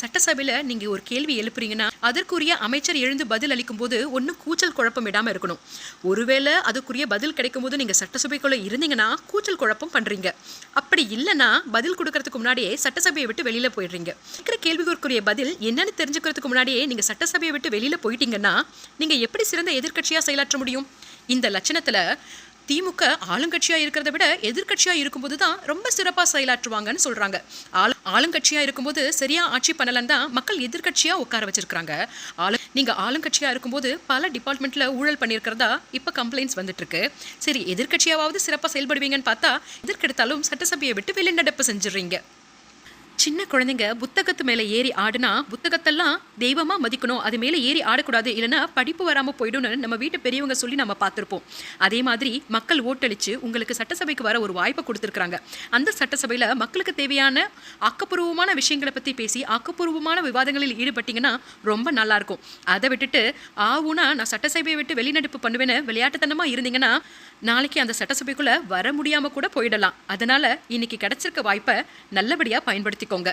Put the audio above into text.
சட்டசபையில நீங்க ஒரு கேள்வி எழுப்புறீங்கன்னா அதற்குரிய அமைச்சர் எழுந்து பதில் அளிக்கும் போது ஒன்னும் கூச்சல் குழப்பம் இடாம இருக்கணும். ஒருவேளை அதுக்குரிய பதில் கிடைக்கும் போது நீங்க சட்டசபைக்குள்ள இருந்தீங்கன்னா கூச்சல் குழப்பம் பண்றீங்க. அப்படி இல்லைன்னா பதில் கொடுக்கறதுக்கு முன்னாடியே சட்டசபையை விட்டு வெளியில போயிடுறீங்க. கேள்விக்குரிய பதில் என்னன்னு தெரிஞ்சுக்கிறதுக்கு முன்னாடியே நீங்க சட்டசபையை விட்டு வெளியில போயிட்டீங்கன்னா நீங்க எப்படி சிறந்த எதிர்க்கட்சியா செயலாற்ற முடியும்? இந்த லட்சணத்துல திமுக ஆளுங்கட்சியா இருக்கிறத விட எதிர்கட்சியா இருக்கும்போது தான் ரொம்ப சிறப்பா செயலாற்றுவாங்கன்னு சொல்றாங்க. ஆளுங்கட்சியா இருக்கும்போது சரியா ஆட்சி பண்ணலன்னு தான் மக்கள் எதிர்கட்சியா உட்கார வச்சிருக்காங்க. நீங்க ஆளுங்கட்சியா இருக்கும்போது பல டிபார்ட்மெண்ட்ல ஊழல் பண்ணியிருக்கிறதா இப்ப கம்ப்ளைண்ட்ஸ் வந்துட்டு இருக்கு. சரி, எதிர்கட்சியாவது சிறப்பா செயல்படுவீங்கன்னு பார்த்தா எதற்கெடுத்தாலும் சட்டசபையை விட்டு வெளிநடப்பு செஞ்சிடறீங்க. சின்ன குழந்தைங்க புத்தகத்து மேலே ஏறி ஆடுனா புத்தகத்தெல்லாம் தெய்வமா மதிக்கணும், அது மேலே ஏறி ஆடக்கூடாது, இல்லைன்னா படிப்பு வராமல் போய்டும்னு நம்ம வீட்டு பெரியவங்க சொல்லி நம்ம பார்த்துருப்போம். அதே மாதிரி மக்கள் ஓட்டளிச்சு உங்களுக்கு சட்டசபைக்கு வர ஒரு வாய்ப்பை கொடுத்துருக்குறாங்க. அந்த சட்டசபையில் மக்களுக்கு தேவையான ஆக்கப்பூர்வமான விஷயங்களை பற்றி பேசி ஆக்கப்பூர்வமான விவாதங்களில் ஈடுபட்டிங்கன்னா ரொம்ப நல்லாயிருக்கும். அதை விட்டுட்டு ஆவுனா நான் சட்டசபையை விட்டு வெளிநடப்பு பண்ணுவேன்னு விளையாட்டுத்தனமாக இருந்தீங்கன்னா நாளைக்கு அந்த சட்டசபைக்குள்ளே வர முடியாமல் கூட போயிடலாம். அதனால் இன்னைக்கு கிடைச்சிருக்க வாய்ப்பை நல்லபடியாக பயன்படுத்திக்கோங்க.